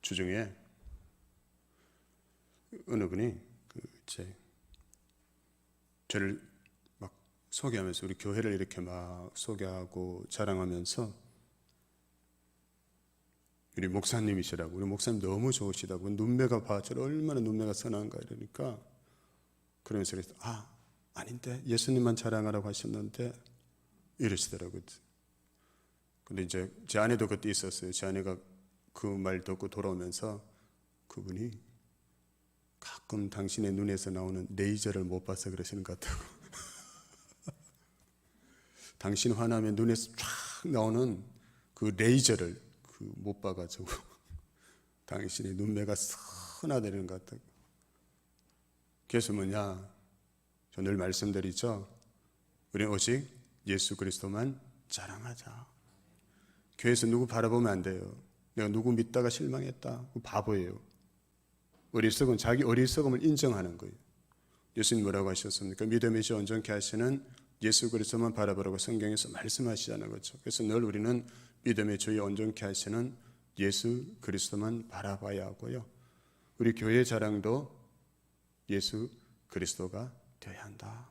주중에 어느 분이 저를 막 소개하면서 우리 교회를 이렇게 막 소개하고 자랑하면서 우리 목사님이시라고, 우리 목사님 너무 좋으시다고, 눈매가 봐, 저를 얼마나 눈매가 선한가 이러니까 그러면서 그랬어. 아닌데 예수님만 자랑하라고 하셨는데 이러시더라고요. 근데 이제 제 아내도 그때 있었어요. 제 아내가 그 말 듣고 돌아오면서 그분이 가끔 당신의 눈에서 나오는 레이저를 못 봐서 그러시는 것 같다고. 당신 화나면 눈에서 쫙 나오는 그 레이저를 못 봐가지고 당신의 눈매가 선하다는 것 같다고. 그래서 뭐냐, 저 늘 말씀드리죠. 우리는 오직 예수 그리스도만 자랑하자. 교회에서 누구 바라보면 안 돼요. 내가 누구 믿다가 실망했다, 바보예요. 어리석은 자기 어리석음을 인정하는 거예요. 예수님 뭐라고 하셨습니까? 믿음이 온전케 하시는 예수 그리스도만 바라보라고 성경에서 말씀하시자는 거죠. 그래서 늘 우리는 믿음의 주여 온전케 하시는 예수 그리스도만 바라봐야 하고요. 우리 교회 자랑도 예수 그리스도가 되어야 한다.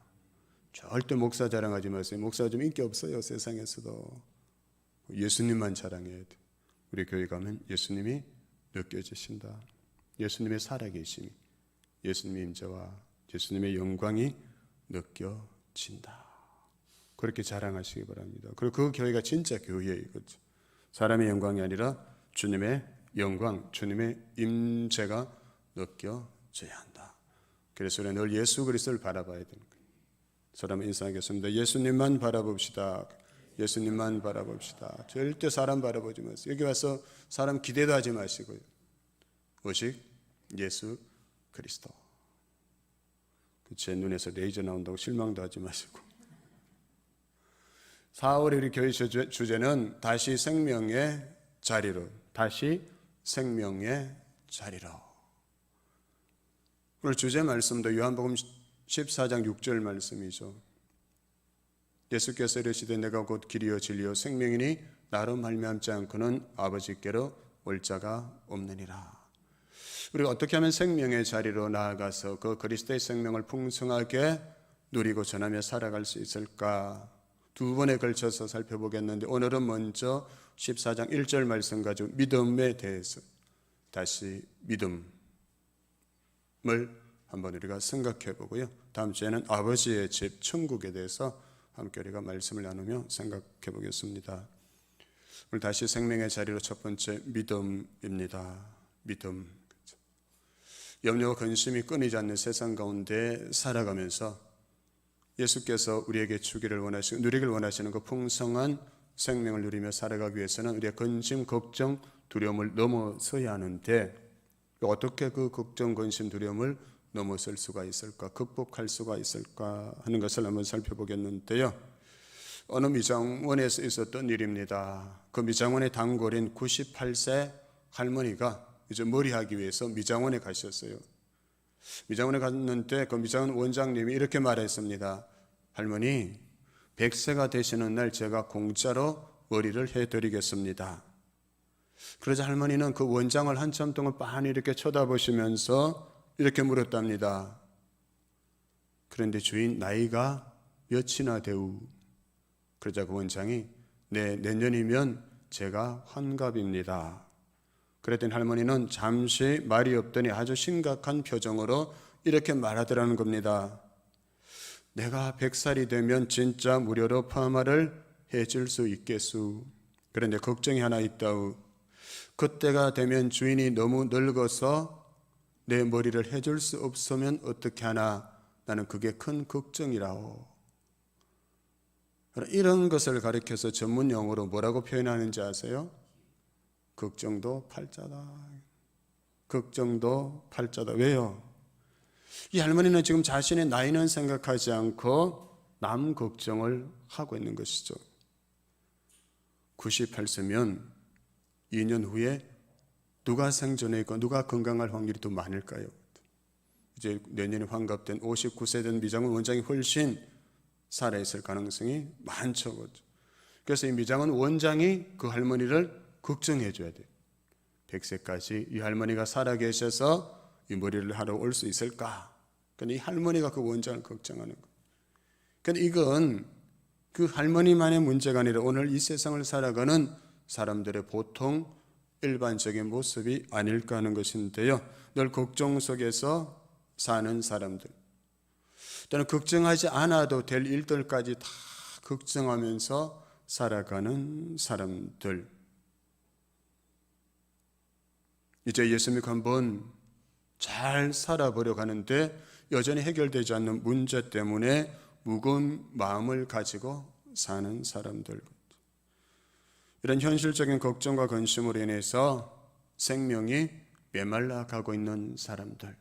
절대 목사 자랑하지 마세요. 목사 좀 인기 없어요, 세상에서도. 예수님만 자랑해야 돼. 우리 교회 가면 예수님이 느껴지신다. 예수님의 살아계심이, 예수님의 임재와 예수님의 영광이 느껴진다. 그렇게 자랑하시기 바랍니다. 그리고 그 교회가 진짜 교회예요. 그렇죠? 사람의 영광이 아니라 주님의 영광, 주님의 임재가 느껴져야 한다. 그래서 우리는 늘 예수 그리스도를 바라봐야 되는 거예요. 사람을 인사하겠습니다. 예수님만 바라봅시다. 예수님만 바라봅시다. 절대 사람 바라보지 마세요. 여기 와서 사람 기대도 하지 마시고요. 오직 예수 그리스도. 제 눈에서 레이저 나온다고 실망도 하지 마시고. 4월에 우리 교회 주제는 다시 생명의 자리로, 다시 생명의 자리로. 오늘 주제 말씀도 요한복음 14장 6절 말씀이죠. 예수께서 이르시되 내가 곧 길이요 진리요 생명이니 나로 말미암지 않고는 아버지께로 올 자가 없느니라. 우리가 어떻게 하면 생명의 자리로 나아가서 그 그리스도의 생명을 풍성하게 누리고 전하며 살아갈 수 있을까? 두 번에 걸쳐서 살펴보겠는데 오늘은 먼저 14장 1절 말씀 가지고 믿음에 대해서 다시 믿음을 한번 우리가 생각해 보고요. 다음 주에는 아버지의 집 천국에 대해서 함께 우리가 말씀을 나누며 생각해 보겠습니다. 오늘 다시 생명의 자리로 첫 번째 믿음입니다. 믿음. 염려와 근심이 끊이지 않는 세상 가운데 살아가면서 예수께서 우리에게 주기를 원하시고 누리길 원하시는 그 풍성한 생명을 누리며 살아가기 위해서는 우리의 근심, 걱정, 두려움을 넘어서야 하는데 어떻게 그 걱정, 근심, 두려움을 넘어설 수가 있을까, 극복할 수가 있을까 하는 것을 한번 살펴보겠는데요. 어느 미장원에서 있었던 일입니다. 그 미장원의 단골인 98세 할머니가 이제 머리하기 위해서 미장원에 가셨어요. 미장원에 갔는데 그 미장원 원장님이 이렇게 말했습니다. 할머니, 100세가 되시는 날 제가 공짜로 머리를 해드리겠습니다. 그러자 할머니는 그 원장을 한참 동안 빤히 이렇게 쳐다보시면서 이렇게 물었답니다. 그런데 주인 나이가 몇이나 되우? 그러자 그 원장이 네, 내년이면 제가 환갑입니다. 그랬더니 할머니는 잠시 말이 없더니 아주 심각한 표정으로 이렇게 말하더라는 겁니다. 내가 100살이 되면 진짜 무료로 파마를 해줄 수 있겠수? 그런데 걱정이 하나 있다우. 그때가 되면 주인이 너무 늙어서 내 머리를 해줄 수 없으면 어떻게 하나? 나는 그게 큰 걱정이라오. 이런 것을 가리켜서 전문 용어로 뭐라고 표현하는지 아세요? 걱정도 팔자다. 걱정도 팔자다. 왜요? 이 할머니는 지금 자신의 나이는 생각하지 않고 남 걱정을 하고 있는 것이죠. 98세면 2년 후에 누가 생존해 있고 누가 건강할 확률이 더 많을까요? 이제 내년에 환갑된 59세 된 미장원 원장이 훨씬 살아있을 가능성이 많죠. 그래서 이 미장원 원장이 그 할머니를 걱정해 줘야 돼요. 100세까지 이 할머니가 살아계셔서 이 머리를 하러 올 수 있을까? 근데 이 할머니가 그 원장을 걱정하는 거예요. 근데 이건 그 할머니만의 문제가 아니라 오늘 이 세상을 살아가는 사람들의 보통 일반적인 모습이 아닐까 하는 것인데요. 늘 걱정 속에서 사는 사람들, 또는 걱정하지 않아도 될 일들까지 다 걱정하면서 살아가는 사람들. 이제 예수 믿고 한번 잘 살아보려고 하는데 여전히 해결되지 않는 문제 때문에 무거운 마음을 가지고 사는 사람들, 이런 현실적인 걱정과 근심으로 인해서 생명이 메말라 가고 있는 사람들,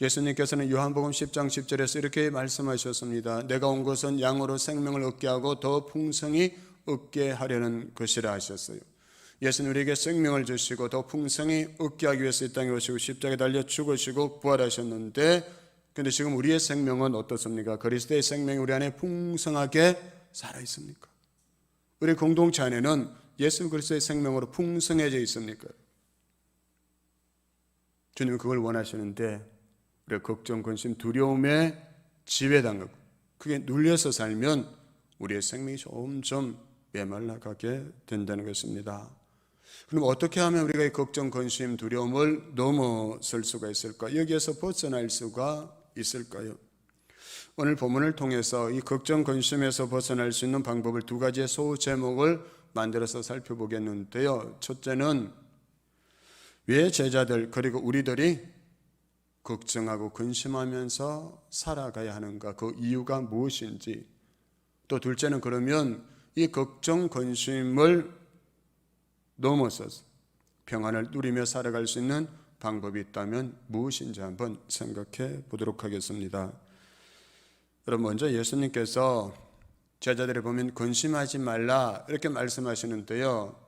예수님께서는 요한복음 10장 10절에서 이렇게 말씀하셨습니다. 내가 온 것은 양으로 생명을 얻게 하고 더 풍성히 얻게 하려는 것이라 하셨어요. 예수는 우리에게 생명을 주시고 더 풍성히 얻게 하기 위해서 이 땅에 오시고 십자가에 달려 죽으시고 부활하셨는데, 근데 지금 우리의 생명은 어떻습니까? 그리스도의 생명이 우리 안에 풍성하게 살아있습니까? 우리 공동체 안에는 예수 그리스도의 생명으로 풍성해져 있습니까? 주님은 그걸 원하시는데 우리가 걱정, 근심, 두려움에 지배당하고 그게 눌려서 살면 우리의 생명이 점점 메말라가게 된다는 것입니다. 그럼 어떻게 하면 우리가 이 걱정, 근심, 두려움을 넘어설 수가 있을까? 여기에서 벗어날 수가 있을까요? 오늘 본문을 통해서 이 걱정, 근심에서 벗어날 수 있는 방법을 두 가지의 소제목을 만들어서 살펴보겠는데요. 첫째는 왜 제자들 그리고 우리들이 걱정하고 근심하면서 살아가야 하는가, 그 이유가 무엇인지, 또 둘째는 그러면 이 걱정, 근심을 넘어서서 평안을 누리며 살아갈 수 있는 방법이 있다면 무엇인지 한번 생각해 보도록 하겠습니다. 여러분, 먼저 예수님께서 제자들을 보면 근심하지 말라 이렇게 말씀하시는데요,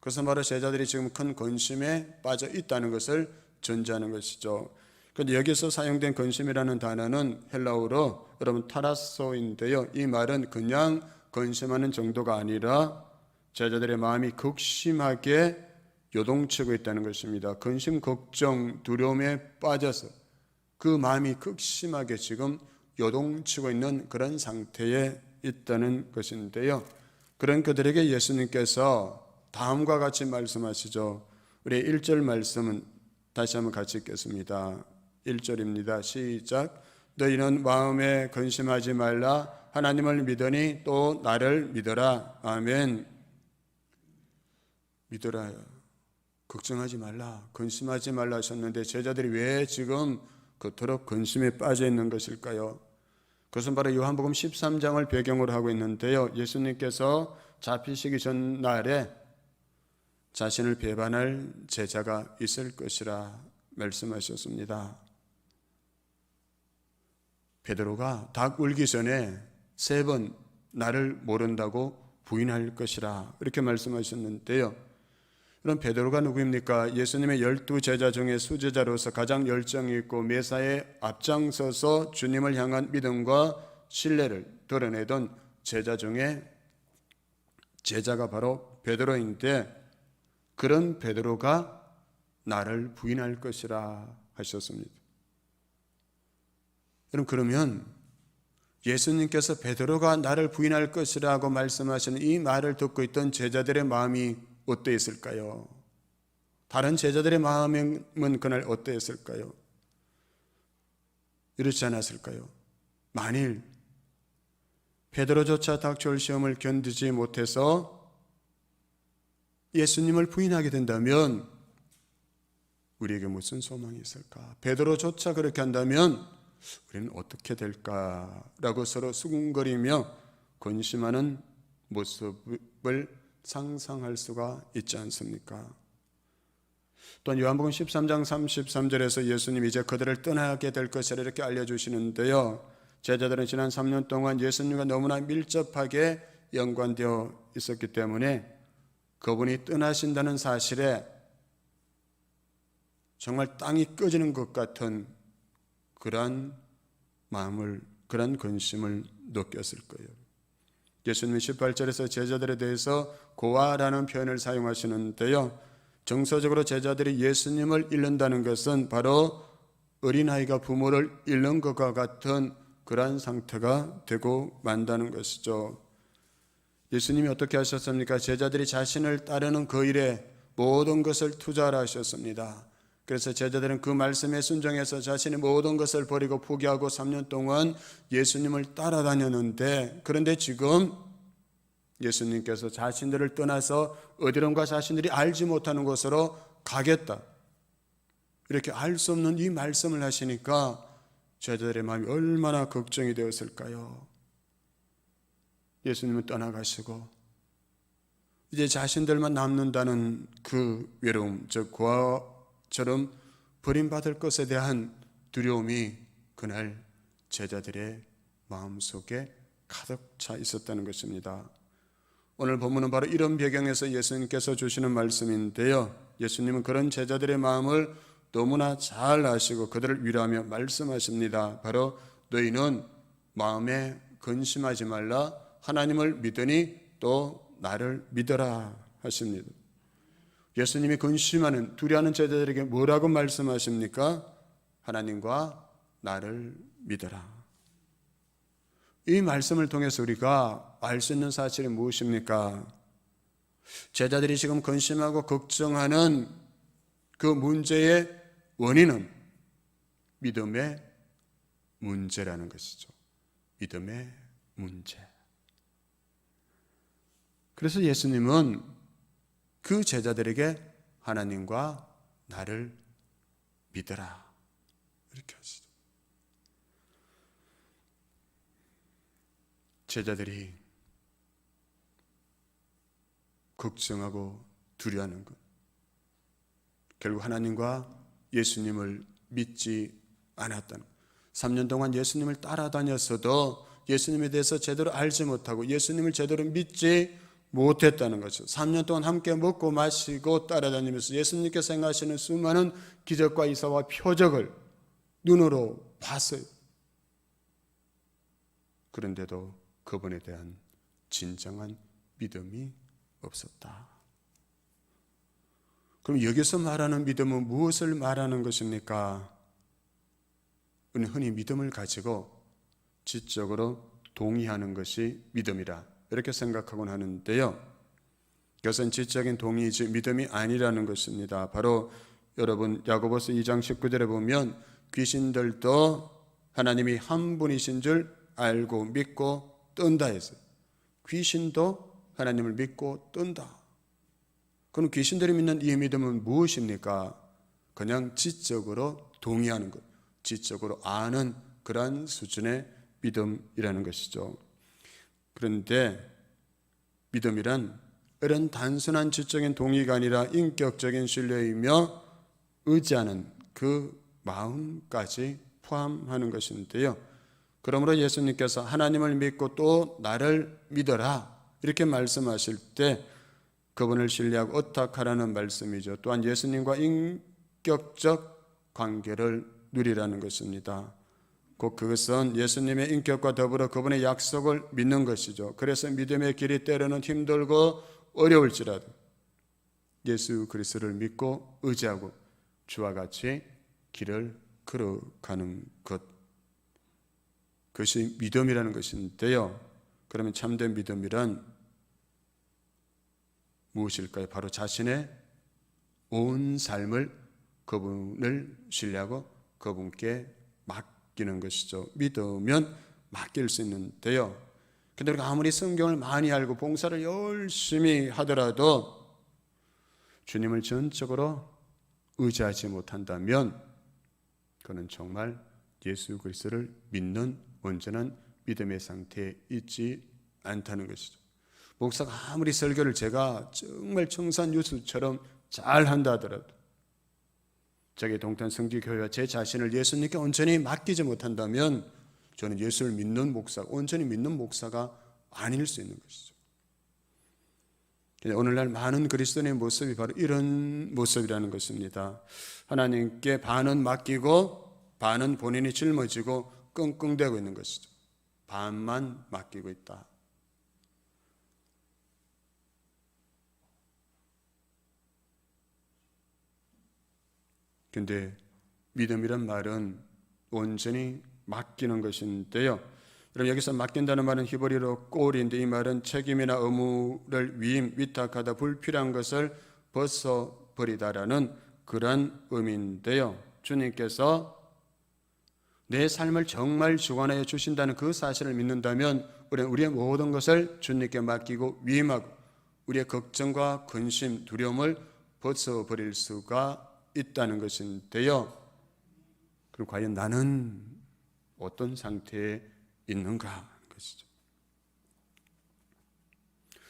그것은 바로 제자들이 지금 큰 근심에 빠져 있다는 것을 전제하는 것이죠. 그런데 여기서 사용된 근심이라는 단어는 헬라어로 여러분 타라소인데요, 이 말은 그냥 근심하는 정도가 아니라 제자들의 마음이 극심하게 요동치고 있다는 것입니다. 근심, 걱정, 두려움에 빠져서 그 마음이 극심하게 지금 요동치고 있는 그런 상태에 있다는 것인데요, 그런 그들에게 예수님께서 다음과 같이 말씀하시죠. 우리 1절 말씀은 다시 한번 같이 읽겠습니다. 1절입니다. 시작. 너희는 마음에 근심하지 말라. 하나님을 믿으니 또 나를 믿어라. 아멘. 믿어라, 걱정하지 말라, 근심하지 말라 하셨는데 제자들이 왜 지금 그토록 근심에 빠져 있는 것일까요? 그것은 바로 요한복음 13장을 배경으로 하고 있는데요, 예수님께서 잡히시기 전날에 자신을 배반할 제자가 있을 것이라 말씀하셨습니다. 베드로가 닭 울기 전에 3번 나를 모른다고 부인할 것이라 이렇게 말씀하셨는데요, 그럼 베드로가 누구입니까? 예수님의 12제자 중에 수제자로서 가장 열정이 있고 매사에 앞장서서 주님을 향한 믿음과 신뢰를 드러내던 제자 중에 제자가 바로 베드로인데, 그런 베드로가 나를 부인할 것이라 하셨습니다. 그러면 예수님께서 베드로가 나를 부인할 것이라고 말씀하시는 이 말을 듣고 있던 제자들의 마음이 어떠했을까요? 다른 제자들의 마음은 그날 어떠했을까요? 이렇지 않았을까요? 만일 베드로조차 닥쳐올 시험을 견디지 못해서 예수님을 부인하게 된다면 우리에게 무슨 소망이 있을까? 베드로조차 그렇게 한다면 우리는 어떻게 될까라고 서로 수군거리며 근심하는 모습을 상상할 수가 있지 않습니까? 또한 요한복음 13장 33절에서 예수님이 이제 그들을 떠나게 될 것이라 이렇게 알려주시는데요, 제자들은 지난 3년 동안 예수님과 너무나 밀접하게 연관되어 있었기 때문에 그분이 떠나신다는 사실에 정말 땅이 꺼지는 것 같은 그러한 마음을, 그러한 근심을 느꼈을 거예요. 예수님이 18절에서 제자들에 대해서 고아라는 표현을 사용하시는데요, 정서적으로 제자들이 예수님을 잃는다는 것은 바로 어린아이가 부모를 잃는 것과 같은 그러한 상태가 되고 만다는 것이죠. 예수님이 어떻게 하셨습니까? 제자들이 자신을 따르는 그 일에 모든 것을 투자하라 하셨습니다. 그래서 제자들은 그 말씀에 순종해서 자신의 모든 것을 버리고 포기하고 3년 동안 예수님을 따라다녔는데, 그런데 지금 예수님께서 자신들을 떠나서 어디론가 자신들이 알지 못하는 곳으로 가겠다, 이렇게 알 수 없는 이 말씀을 하시니까 제자들의 마음이 얼마나 걱정이 되었을까요? 예수님은 떠나가시고 이제 자신들만 남는다는 그 외로움, 즉 고아처럼 버림받을 것에 대한 두려움이 그날 제자들의 마음속에 가득 차 있었다는 것입니다. 오늘 본문은 바로 이런 배경에서 예수님께서 주시는 말씀인데요, 예수님은 그런 제자들의 마음을 너무나 잘 아시고 그들을 위로하며 말씀하십니다. 바로 너희는 마음에 근심하지 말라, 하나님을 믿으니 또 나를 믿어라 하십니다. 예수님이 근심하는, 두려워하는 제자들에게 뭐라고 말씀하십니까? 하나님과 나를 믿어라. 이 말씀을 통해서 우리가 알 수 있는 사실이 무엇입니까? 제자들이 지금 근심하고 걱정하는 그 문제의 원인은 믿음의 문제라는 것이죠. 믿음의 문제. 그래서 예수님은 그 제자들에게 하나님과 나를 믿어라 이렇게 하시죠. 제자들이 걱정하고 두려워하는 것, 결국 하나님과 예수님을 믿지 않았다는 것. 3년 동안 예수님을 따라다녔어도 예수님에 대해서 제대로 알지 못하고 예수님을 제대로 믿지 못했다는 거죠. 3년 동안 함께 먹고 마시고 따라다니면서 예수님께서 행하시는 수많은 기적과 이사와 표적을 눈으로 봤어요. 그런데도 그분에 대한 진정한 믿음이 없었다. 그럼 여기서 말하는 믿음은 무엇을 말하는 것입니까? 우리는 흔히 믿음을 가지고 지적으로 동의하는 것이 믿음이라 이렇게 생각하곤 하는데요, 그것은 지적인 동의이지 믿음이 아니라는 것입니다. 바로 여러분 야고보서 2장 19절에 보면 귀신들도 하나님이 한 분이신 줄 알고 믿고 뜬다 했어요. 귀신도 하나님을 믿고 뜬다. 그럼 귀신들이 믿는 이 믿음은 무엇입니까? 그냥 지적으로 동의하는 것, 지적으로 아는 그러한 수준의 믿음이라는 것이죠. 그런데 믿음이란 이런 단순한 지적인 동의가 아니라 인격적인 신뢰이며 의지하는 그 마음까지 포함하는 것인데요, 그러므로 예수님께서 하나님을 믿고 또 나를 믿어라 이렇게 말씀하실 때 그분을 신뢰하고 의탁하라는 말씀이죠. 또한 예수님과 인격적 관계를 누리라는 것입니다. 곧 그것은 예수님의 인격과 더불어 그분의 약속을 믿는 것이죠. 그래서 믿음의 길이 때로는 힘들고 어려울지라도 예수 그리스도를 믿고 의지하고 주와 같이 길을 걸어가는 것, 그것이 믿음이라는 것인데요, 그러면 참된 믿음이란 무엇일까요? 바로 자신의 온 삶을 그분을 신뢰하고 그분께 맡기는 것이죠. 믿으면 맡길 수 있는데요, 근데 우리가 아무리 성경을 많이 알고 봉사를 열심히 하더라도 주님을 전적으로 의지하지 못한다면 그는 정말 예수 그리스도를 믿는 온전한 믿음의 상태에 있지 않다는 것이죠. 목사가 아무리 설교를 제가 정말 청산유수처럼 잘 한다 하더라도 저기 동탄 성지교회와 제 자신을 예수님께 온전히 맡기지 못한다면 저는 예수를 믿는 목사, 온전히 믿는 목사가 아닐 수 있는 것이죠. 오늘날 많은 그리스도인의 모습이 바로 이런 모습이라는 것입니다. 하나님께 반은 맡기고 반은 본인이 짊어지고 끙끙대고 있는 것이죠. 반만 맡기고 있다. 근데 믿음이란 말은 온전히 맡기는 것인데요. 여러분, 여기서 맡긴다는 말은 히브리어로 꼴인데, 이 말은 책임이나 의무를 위탁하다, 불필요한 것을 벗어버리다라는 그런 의미인데요. 주님께서 내 삶을 정말 주관하여 주신다는 그 사실을 믿는다면 우리는 우리의 모든 것을 주님께 맡기고 위임하고 우리의 걱정과 근심, 두려움을 벗어버릴 수가 있다는 것인데요. 그럼 과연 나는 어떤 상태에 있는가 하는 것이죠.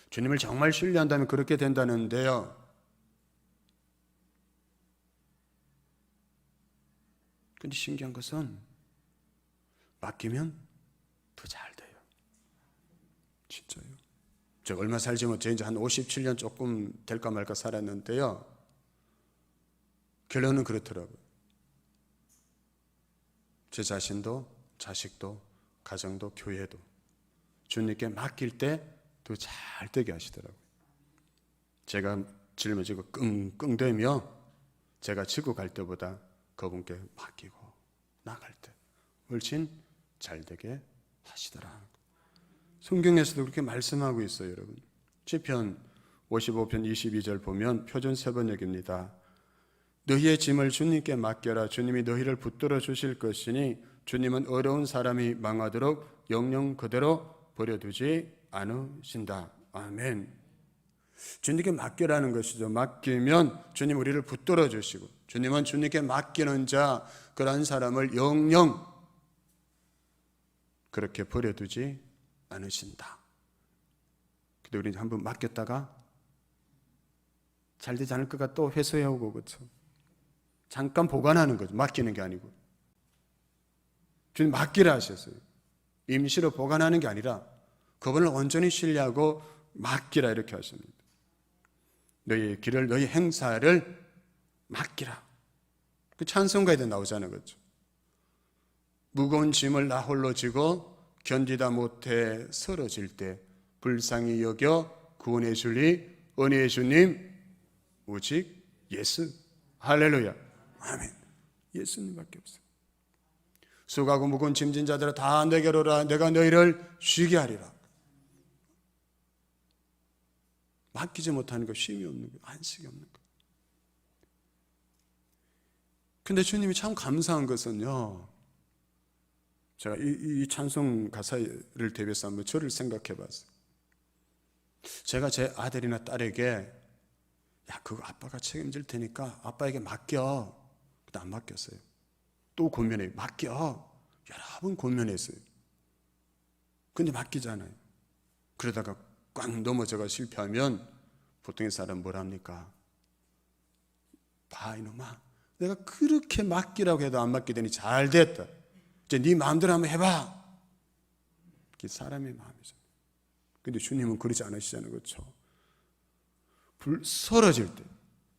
주님을 정말 신뢰한다면 그렇게 된다는데요. 근데 신기한 것은 맡기면 더 잘 돼요. 진짜요. 제가 얼마 살지 못해 이제 한 57년 조금 될까 말까 살았는데요. 결론은 그렇더라고요. 제 자신도, 자식도, 가정도, 교회도 주님께 맡길 때 더 잘 되게 하시더라고요. 제가 짊어지고 끙끙대며 제가 지고 갈 때보다 그분께 맡기고 나갈 때 훨씬 잘 되게 하시더라. 성경에서도 그렇게 말씀하고 있어요, 여러분. 시편 55편 22절 보면 표준 세번역입니다. 너희의 짐을 주님께 맡겨라. 주님이 너희를 붙들어 주실 것이니 주님은 어려운 사람이 망하도록 영영 그대로 버려두지 않으신다. 아멘. 주님께 맡겨라는 것이죠. 맡기면 주님 우리를 붙들어 주시고, 주님은 주님께 맡기는 자, 그러한 사람을 영영 그렇게 버려두지 않으신다. 근데 우리는 한번 맡겼다가 잘 되지 않을 것 같아 또 회수해오고, 그렇죠? 잠깐 보관하는 거죠. 맡기는 게 아니고. 주님 맡기라 하셨어요. 임시로 보관하는 게 아니라 그분을 온전히 신뢰하고 맡기라 이렇게 하십니다. 너희 길을, 너희 행사를 맡기라. 그 찬송가에도 나오잖아요, 그렇죠? 무거운 짐을 나 홀로 지고 견디다 못해 쓰러질 때 불쌍히 여겨 구원해 줄리 은혜의 주님 오직 예수. 할렐루야. 아멘. 예수님밖에 없어요. 수고하고 무거운 짐진 자들아 다 내게로 오라. 내가 너희를 쉬게 하리라. 맡기지 못하는 거, 쉼이 없는 거, 안식이 없는 거. 근데 주님이 참 감사한 것은요, 제가 이 찬송 가사를 대비해서 한번 저를 생각해 봤어요. 제가 제 아들이나 딸에게 야, 그거 아빠가 책임질 테니까 아빠에게 맡겨. 근데 안 맡겼어요. 또 권면해요. 맡겨. 여러 번 권면했어요. 근데 맡기잖아요. 그러다가 꽉 넘어져가 실패하면 보통의 사람은 뭐라 합니까? 봐 이놈아, 내가 그렇게 맡기라고 해도 안 맡게 되니 잘 됐다. 이제 네 마음대로 한번 해봐. 그게 사람의 마음이죠. 근데 주님은 그러지 않으시잖아요, 그렇죠? 쓰러질 때,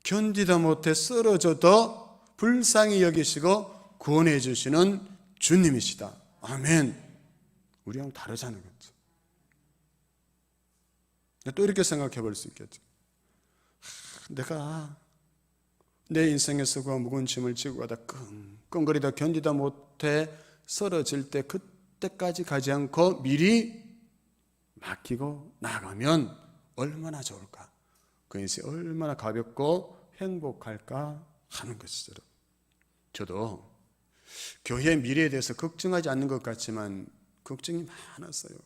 견디다 못해 쓰러져도 불쌍히 여기시고 구원해 주시는 주님이시다. 아멘. 우리랑 다르잖아요, 그렇죠? 또 이렇게 생각해 볼 수 있겠죠. 내가 내 인생에서 그 무거운 짐을 지고 가다 끙끙거리다 견디다 못해 쓰러질 때 그때까지 가지 않고 미리 맡기고 나가면 얼마나 좋을까? 그 인생이 얼마나 가볍고 행복할까 하는 것이죠. 저도 교회의 미래에 대해서 걱정하지 않는 것 같지만 걱정이 많았어요.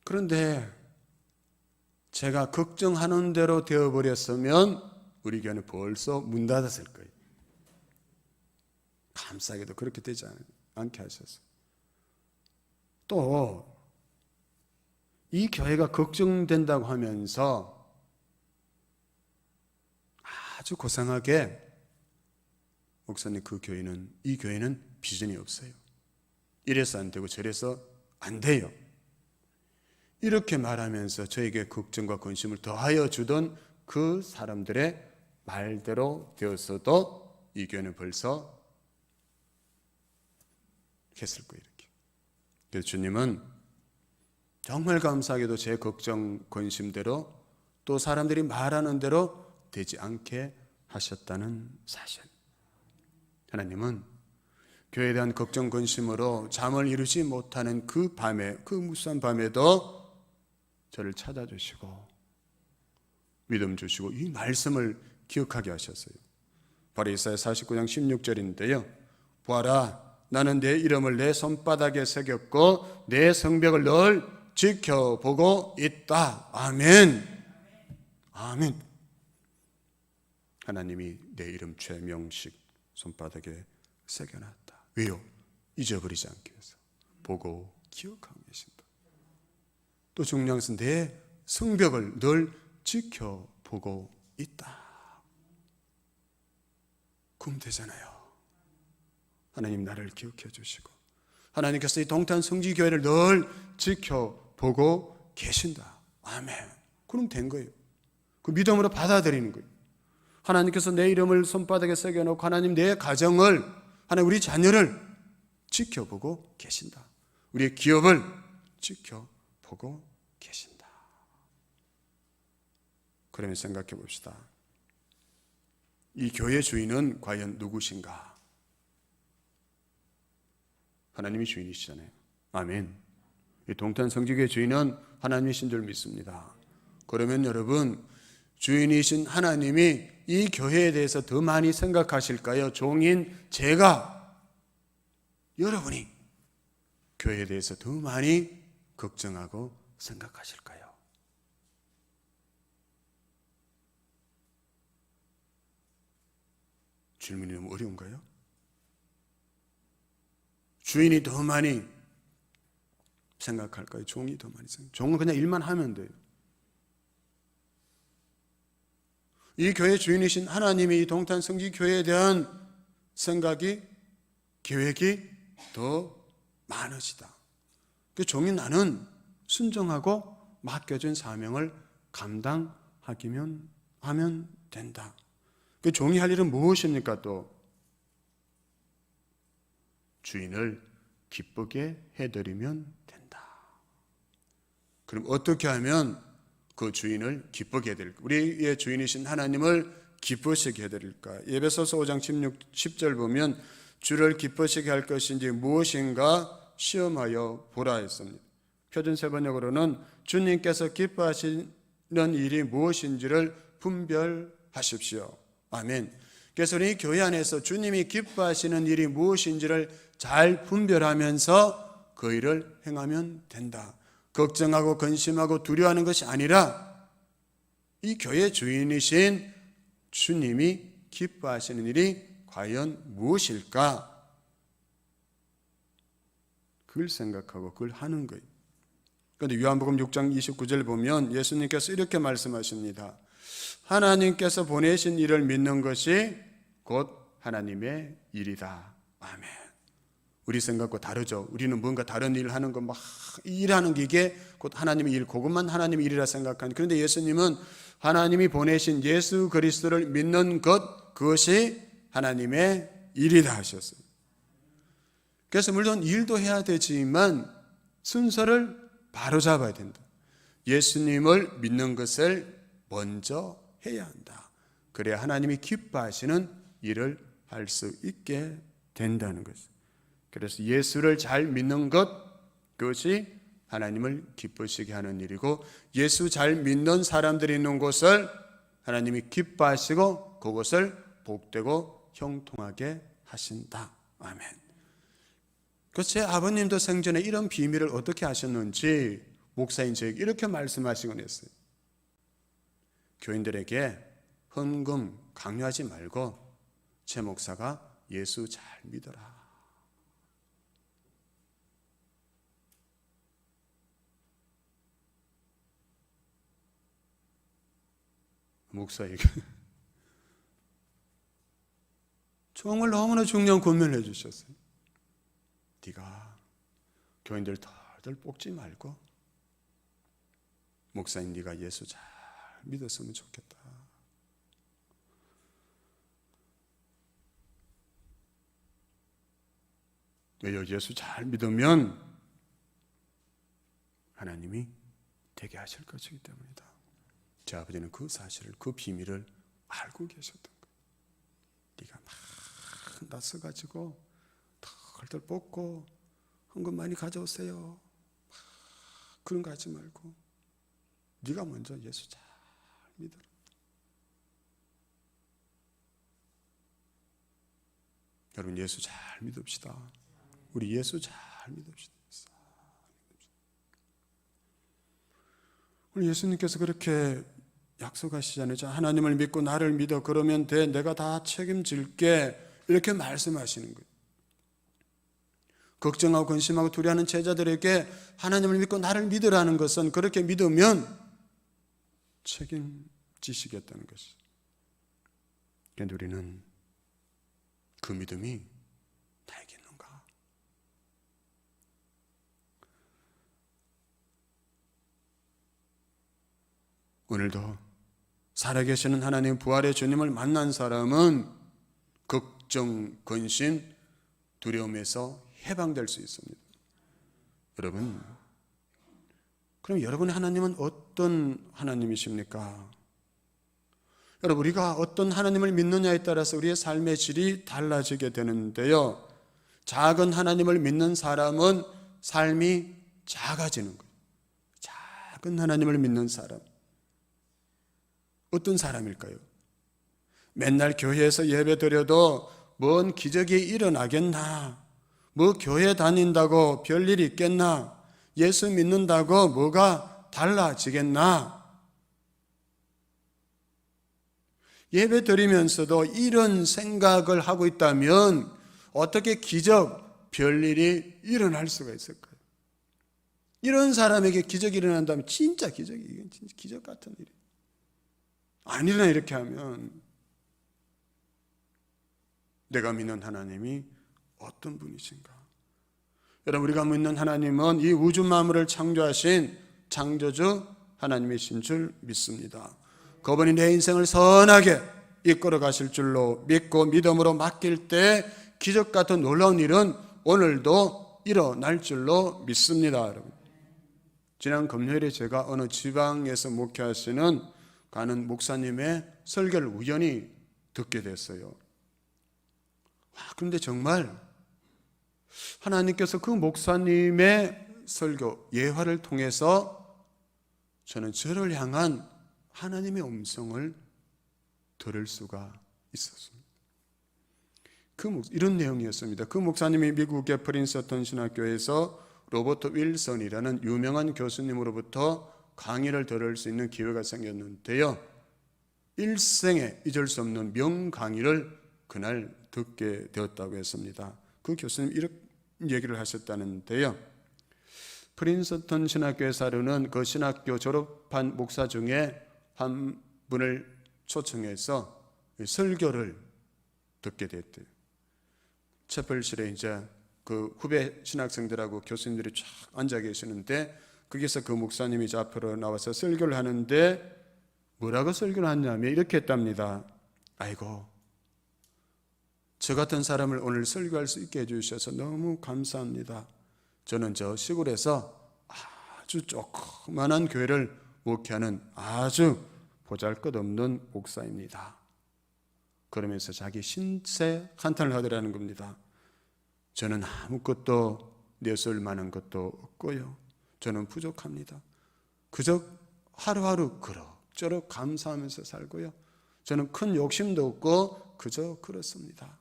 그런데 제가 걱정하는 대로 되어버렸으면 우리 교회는 벌써 문 닫았을 거예요. 감사하게도 그렇게 되지 않게 하셨어요. 또 이 교회가 걱정된다고 하면서 아주 고상하게 목사님 이 교회는 비전이 없어요. 이래서 안 되고 저래서 안 돼요. 이렇게 말하면서 저에게 걱정과 근심을 더하여 주던 그 사람들의 말대로 되었어도 이 교회는 벌써 했을 거예요. 이렇게. 그래서 주님은 정말 감사하게도 제 걱정, 근심대로 또 사람들이 말하는 대로 되지 않게 하셨다는 사실. 하나님은 교회에 대한 걱정 근심으로 잠을 이루지 못하는 그 밤에, 그 무수한 밤에도 저를 찾아주시고 믿음 주시고 이 말씀을 기억하게 하셨어요. 바로 이사야 49장 16절인데요. 보아라, 나는 내 이름을 내 손바닥에 새겼고 내 성벽을 늘 지켜보고 있다. 아멘. 아멘. 하나님이 내 이름 최명식 손바닥에 새겨놨다. 왜요? 잊어버리지 않기 위해서. 보고 기억하고 계신다. 또 중요한 것은 내 성벽을 늘 지켜보고 있다. 그럼 되잖아요. 하나님 나를 기억해 주시고 하나님께서 이 동탄 성지교회를 늘 지켜보고 계신다. 아멘. 그럼 된 거예요. 그 믿음으로 받아들이는 거예요. 하나님께서 내 이름을 손바닥에 새겨놓고 하나님 내 가정을, 하나님 우리 자녀를 지켜보고 계신다. 우리의 기업을 지켜보고 계신다. 그러면 생각해 봅시다. 이 교회 주인은 과연 누구신가? 하나님이 주인이시잖아요. 아멘. 이 동탄 성지교회 주인은 하나님이신 줄 믿습니다. 그러면 여러분, 주인이신 하나님이 이 교회에 대해서 더 많이 생각하실까요? 종인 제가, 여러분이 교회에 대해서 더 많이 걱정하고 생각하실까요? 질문이 너무 어려운가요? 주인이 더 많이 생각할까요? 종이 더 많이 생각할까요? 종은 그냥 일만 하면 돼요. 이 교회 주인이신 하나님이 이 동탄 성지교회에 대한 생각이, 계획이 더 많으시다. 그 종인 나는 순종하고 맡겨진 사명을 감당하기만 하면 된다. 그 종이 할 일은 무엇입니까? 또 주인을 기쁘게 해드리면 된다. 그럼 어떻게 하면 그 주인을 기쁘게 해드릴까? 우리의 주인이신 하나님을 기쁘시게 해드릴까? 에베소서 5장 10절 보면 주를 기쁘시게 할 것인지 무엇인가 시험하여 보라 했습니다. 표준세번역으로는 주님께서 기뻐하시는 일이 무엇인지를 분별하십시오. 아멘. 그래서 우리 교회 안에서 주님이 기뻐하시는 일이 무엇인지를 잘 분별하면서 그 일을 행하면 된다. 걱정하고 근심하고 두려워하는 것이 아니라 이 교회 주인이신 주님이 기뻐하시는 일이 과연 무엇일까? 그걸 생각하고 그걸 하는 거예요. 그런데 요한복음 6장 29절 보면 예수님께서 이렇게 말씀하십니다. 하나님께서 보내신 일을 믿는 것이 곧 하나님의 일이다. 아멘. 우리 생각과 다르죠. 우리는 뭔가 다른 일을 하는 거 막 일하는 게 이게 곧 하나님의 일, 그것만 하나님의 일이라 생각하는. 그런데 예수님은 하나님이 보내신 예수 그리스도를 믿는 것, 그것이 하나님의 일이다 하셨어요. 그래서 물론 일도 해야 되지만 순서를 바로 잡아야 된다. 예수님을 믿는 것을 먼저 해야 한다. 그래야 하나님이 기뻐하시는 일을 할 수 있게 된다는 것이죠. 그래서 예수를 잘 믿는 것, 그것이 하나님을 기쁘시게 하는 일이고, 예수 잘 믿는 사람들이 있는 곳을 하나님이 기뻐하시고 그것을 복되고 형통하게 하신다. 아멘. 그래서 제 아버님도 생전에 이런 비밀을 어떻게 하셨는지 목사인 저에게 이렇게 말씀하시곤 했어요. 교인들에게 헌금 강요하지 말고 제 목사가 예수 잘 믿어라. 목사에게 정말 너무나 중요한 권면을 해주셨어요. 네가 교인들 덜덜 뽑지 말고 목사님 네가 예수 잘 믿었으면 좋겠다. 왜요? 예수 잘 믿으면 하나님이 되게 하실 것이기 때문이다. 제 아버지는 그 사실을, 그 비밀을 알고 계셨던 거예요. 네가 막 나서가지고 덜덜 뽑고 헌금 많이 가져오세요. 그런 거 하지 말고 네가 먼저 예수 잘 믿어라. 여러분, 예수 잘 믿읍시다. 우리 예수 잘 믿읍시다. 우리 예수님께서 그렇게 약속하시잖아요. 하나님을 믿고 나를 믿어. 그러면 돼. 내가 다 책임질게. 이렇게 말씀하시는 거예요. 걱정하고 근심하고 두려워하는 제자들에게 하나님을 믿고 나를 믿으라는 것은 그렇게 믿으면 책임지시겠다는 것이죠. 그런데 우리는 그 믿음이 나에게 있는가? 오늘도 살아계시는 하나님 부활의 주님을 만난 사람은 걱정, 근심, 두려움에서 해방될 수 있습니다. 여러분, 그럼 여러분의 하나님은 어떤 하나님이십니까? 여러분, 우리가 어떤 하나님을 믿느냐에 따라서 우리의 삶의 질이 달라지게 되는데요, 작은 하나님을 믿는 사람은 삶이 작아지는 거예요. 작은 하나님을 믿는 사람, 어떤 사람일까요? 맨날 교회에서 예배 드려도 뭔 기적이 일어나겠나? 뭐 교회 다닌다고 별일이 있겠나? 예수 믿는다고 뭐가 달라지겠나? 예배 드리면서도 이런 생각을 하고 있다면 어떻게 기적, 별일이 일어날 수가 있을까요? 이런 사람에게 기적이 일어난다면 진짜 기적이, 이건 진짜 기적 같은 일이에요. 아니나 이렇게 하면 내가 믿는 하나님이 어떤 분이신가? 여러분, 우리가 믿는 하나님은 이 우주 만물을 창조하신 창조주 하나님이신 줄 믿습니다. 그분이 내 인생을 선하게 이끌어 가실 줄로 믿고 믿음으로 맡길 때 기적 같은 놀라운 일은 오늘도 일어날 줄로 믿습니다. 여러분, 지난 금요일에 제가 어느 지방에서 목회하시는 가는 목사님의 설교를 우연히 듣게 됐어요. 그런데 정말 하나님께서 그 목사님의 설교, 예화를 통해서 저는 저를 향한 하나님의 음성을 들을 수가 있었습니다. 이런 내용이었습니다. 그 목사님이 미국의 프린스턴 신학교에서 로버트 윌슨이라는 유명한 교수님으로부터 강의를 들을 수 있는 기회가 생겼는데요, 일생에 잊을 수 없는 명강의를 그날 듣게 되었다고 했습니다. 그 교수님 이런 얘기를 하셨다는데요, 프린스턴 신학교에 사르는 그 신학교 졸업한 목사 중에 한 분을 초청해서 설교를 듣게 됐대요. 채플실에 이제 그 후배 신학생들하고 교수님들이 쫙 앉아 계시는데 거기서 그 목사님이 이제 앞으로 나와서 설교를 하는데 뭐라고 설교를 하냐면 이렇게 했답니다. 아이고, 저 같은 사람을 오늘 설교할 수 있게 해주셔서 너무 감사합니다. 저는 저 시골에서 아주 조그만한 교회를 목회하는 아주 보잘것없는 목사입니다. 그러면서 자기 신세 한탄을 하더라는 겁니다. 저는 아무것도 내세울 만한 것도 없고요, 저는 부족합니다. 그저 하루하루 그럭저럭 감사하면서 살고요, 저는 큰 욕심도 없고 그저 그렇습니다.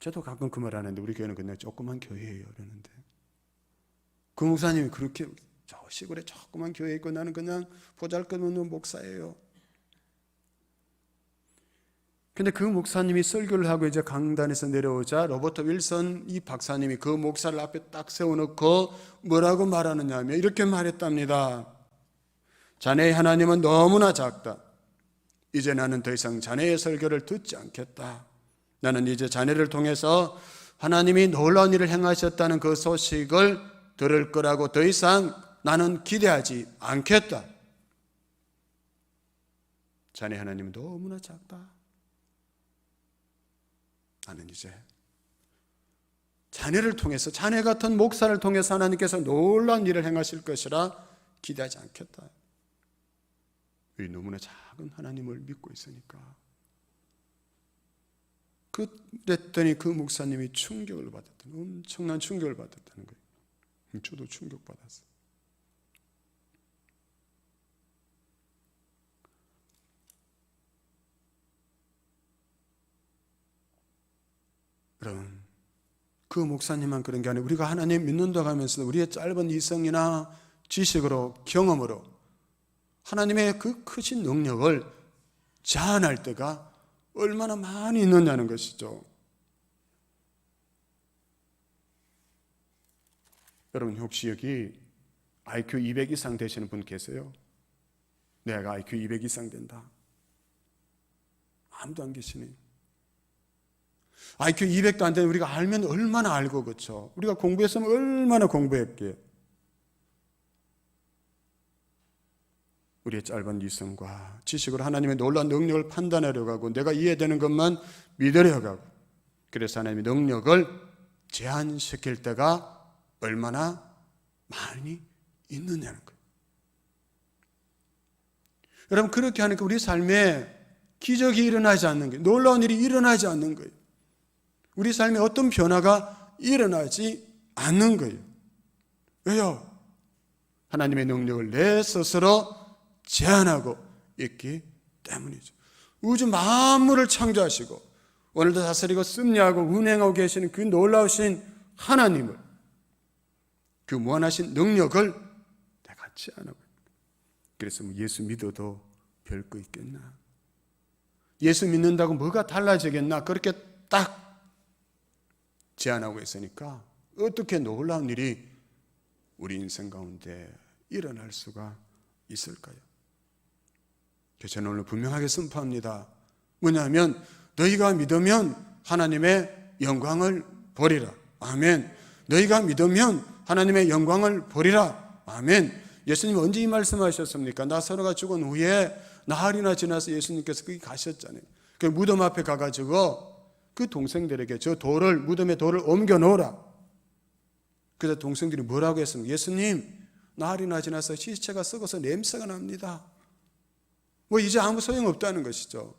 저도 가끔 그 말 하는데 우리 교회는 그냥 조그만 교회예요 그러는데, 그 목사님이 그렇게 저 시골에 조그만 교회에 있고 나는 그냥 보잘것없는 목사예요. 근데 그 목사님이 설교를 하고 이제 강단에서 내려오자 로버트 윌슨 이 박사님이 그 목사를 앞에 딱 세워놓고 뭐라고 말하느냐 하면 이렇게 말했답니다. 자네의 하나님은 너무나 작다. 이제 나는 더 이상 자네의 설교를 듣지 않겠다. 나는 이제 자네를 통해서 하나님이 놀라운 일을 행하셨다는 그 소식을 들을 거라고 더 이상 나는 기대하지 않겠다. 자네 하나님은 너무나 작다. 나는 이제 자네를 통해서, 자네 같은 목사를 통해서 하나님께서 놀라운 일을 행하실 것이라 기대하지 않겠다. 이 너무나 작은 하나님을 믿고 있으니까. 그랬더니 그 목사님이 충격을 받았다는, 엄청난 충격을 받았다는 거예요. 저도 충격받았어요. 여러분, 그 목사님만 그런 게 아니고 우리가 하나님 믿는다고 하면서 우리의 짧은 이성이나 지식으로, 경험으로 하나님의 그 크신 능력을 제한할 때가 얼마나 많이 있느냐는 것이죠. 여러분, 혹시 여기 IQ 200 이상 되시는 분 계세요? 내가 IQ 200 이상 된다. 아무도 안 계시네요. IQ 200도 안 되는 우리가 알면 얼마나 알고, 그렇죠? 우리가 공부했으면 얼마나 공부했기에. 우리의 짧은 이성과 지식으로 하나님의 놀라운 능력을 판단하려고 하고 내가 이해되는 것만 믿으려고 하고, 그래서 하나님의 능력을 제한시킬 때가 얼마나 많이 있느냐는 거예요. 여러분, 그렇게 하니까 우리 삶에 기적이 일어나지 않는 거예요. 놀라운 일이 일어나지 않는 거예요. 우리 삶에 어떤 변화가 일어나지 않는 거예요. 왜요? 하나님의 능력을 내 스스로 제한하고 있기 때문이죠. 우주 만물을 창조하시고 오늘도 다스리고 섭리하고 운행하고 계시는 그 놀라우신 하나님을, 그 무한하신 능력을 내가 제한하고 있는 거예요. 그래서 예수 믿어도 별거 있겠나? 예수 믿는다고 뭐가 달라지겠나? 그렇게 딱 제한하고 있으니까 어떻게 놀라운 일이 우리 인생 가운데 일어날 수가 있을까요? 그래서 저는 오늘 분명하게 선포합니다. 뭐냐면 너희가 믿으면 하나님의 영광을 보리라. 아멘. 너희가 믿으면 하나님의 영광을 보리라. 아멘. 예수님 언제 이 말씀하셨습니까? 나사로가 죽은 후에 나흘이나 지나서 예수님께서 거기 가셨잖아요. 그 무덤 앞에 가가지고 그 동생들에게 저 돌을, 무덤에 돌을 옮겨 놓으라. 그래서 동생들이 뭐라고 했습니까? 예수님, 나흘이나 지나서 시체가 썩어서 냄새가 납니다. 뭐 이제 아무 소용없다는 것이죠.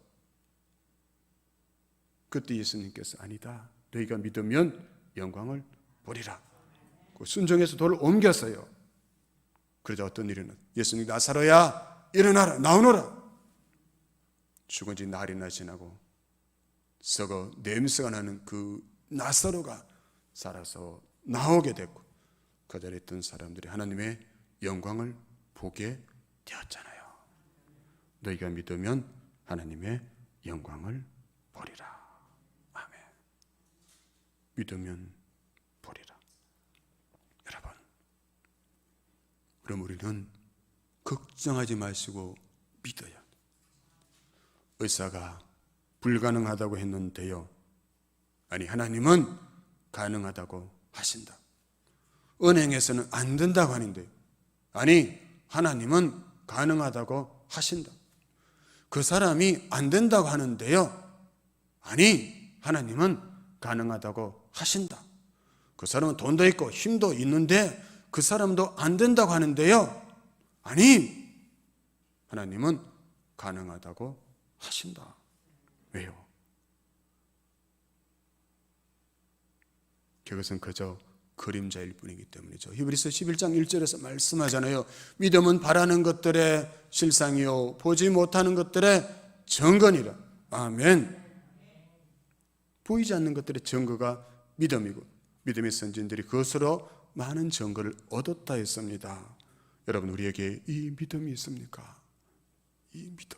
그때 예수님께서 아니다. 너희가 믿으면 영광을 보리라. 순종해서 돌을 옮겼어요. 그러자 어떤 일이 일어났어요? 예수님, 나사로야 일어나라, 나오너라. 죽은 지 날이나 지나고 썩어 냄새가 나는 그 나사로가 살아서 나오게 됐고 그 자리에 있던 사람들이 하나님의 영광을 보게 되었잖아요. 너희가 믿으면 하나님의 영광을 보리라. 아멘. 믿으면 보리라. 여러분, 그럼 우리는 걱정하지 마시고 믿어야 돼요. 의사가 불가능하다고 했는데요, 아니 하나님은 가능하다고 하신다. 은행에서는 안 된다고 하는데요, 아니 하나님은 가능하다고 하신다. 그 사람이 안 된다고 하는데요, 아니 하나님은 가능하다고 하신다. 그 사람은 돈도 있고 힘도 있는데 그 사람도 안 된다고 하는데요, 아니 하나님은 가능하다고 하신다. 왜요? 그것은 그저 그림자일 뿐이기 때문이죠. 히브리서 11장 1절에서 말씀하잖아요. 믿음은 바라는 것들의 실상이요 보지 못하는 것들의 증거니라. 아멘. 보이지 않는 것들의 증거가 믿음이고 믿음의 선진들이 그것으로 많은 증거를 얻었다 했습니다. 여러분, 우리에게 이 믿음이 있습니까? 이 믿음.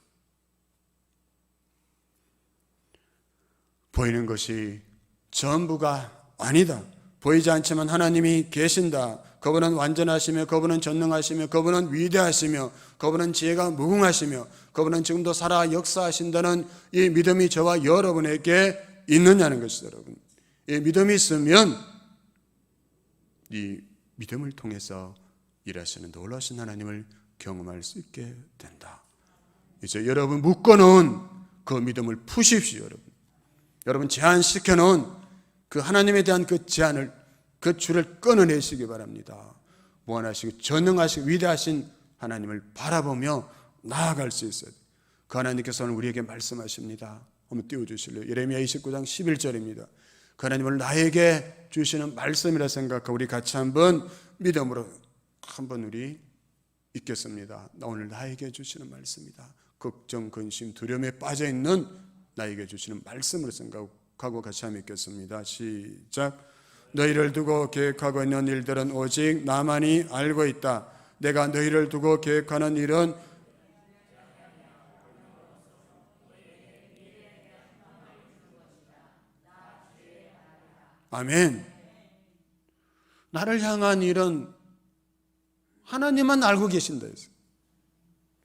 보이는 것이 전부가 아니다. 보이지 않지만 하나님이 계신다. 그분은 완전하시며 그분은 전능하시며 그분은 위대하시며 그분은 지혜가 무궁하시며 그분은 지금도 살아 역사하신다는 이 믿음이 저와 여러분에게 있느냐는 것이죠. 여러분, 이 믿음이 있으면 이 믿음을 통해서 일하시는 놀라신 하나님을 경험할 수 있게 된다. 이제 여러분 묶어놓은 그 믿음을 푸십시오. 여러분 제한시켜놓은 그 하나님에 대한 그 제한을, 그 줄을 끊어내시기 바랍니다. 무한하시고 전능하시고 위대하신 하나님을 바라보며 나아갈 수 있어야 돼요. 그 하나님께서는 우리에게 말씀하십니다. 한번 띄워주실래요? 예레미야 29장 11절입니다. 그 하나님을 나에게 주시는 말씀이라 생각하고 우리 같이 한번 믿음으로 한번 우리 읽겠습니다. 나 오늘 나에게 주시는 말씀이다. 걱정, 근심, 두려움에 빠져있는 나에게 주시는 말씀으로 생각하고 같이 한번 읽겠습니다. 시작. 너희를 두고 계획하고 있는 일들은 오직 나만이 알고 있다. 내가 너희를 두고 계획하는 일은 아멘. 나를 향한 일은 하나님만 알고 계신다 했어요.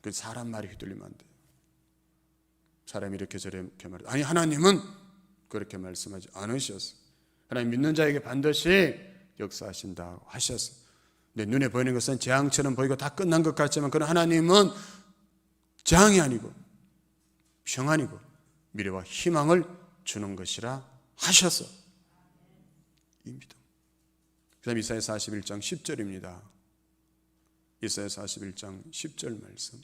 그 사람 말이 휘둘리면 안 돼요. 사람이 이렇게 저렇게 말해요. 아니 하나님은 그렇게 말씀하지 않으셨어요. 하나님 믿는 자에게 반드시 역사하신다고 하셨어요. 내 눈에 보이는 것은 재앙처럼 보이고 다 끝난 것 같지만 그런 하나님은 재앙이 아니고 평안이고 미래와 희망을 주는 것이라 하셨어. 이 믿음. 그 다음 이사야 41장 10절입니다. 이사야 41장 10절 말씀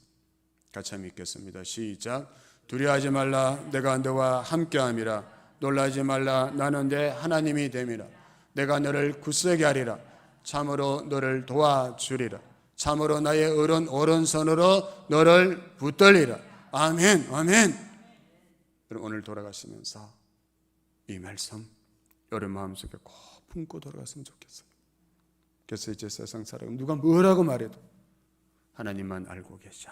같이 한번 읽겠습니다. 시작. 두려워하지 말라. 내가 너와 함께함이라. 놀라지 말라. 나는 내 하나님이 됨이라. 내가 너를 굳세게 하리라. 참으로 너를 도와주리라. 참으로 나의 오른손으로 너를 붙들리라. 아멘. 아멘. 여러분 오늘 돌아가시면서 이 말씀 여러분 마음속에 꼭 품고 돌아갔으면 좋겠어요. 그래서 이제 세상 사람 누가 뭐라고 말해도 하나님만 알고 계셔.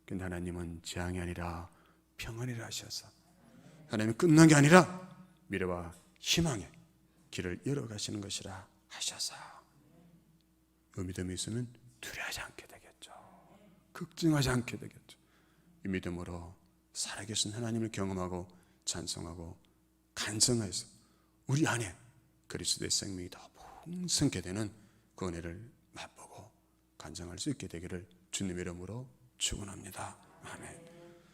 근데 하나님은 재앙이 아니라 평안이라 하셔서 하나님은 끝난 게 아니라 미래와 희망의 길을 열어가시는 것이라 하셔서 그 믿음이 있으면 두려워하지 않게 되겠죠. 걱정하지 않게 되겠죠. 이 믿음으로 살아계신 하나님을 경험하고 찬송하고 간성해서 우리 안에 그리스도의 생명이 더 풍성케 되는 그 은혜를 맛보고 간증할 수 있게 되기를 주님의 이름으로 축원합니다. 아멘.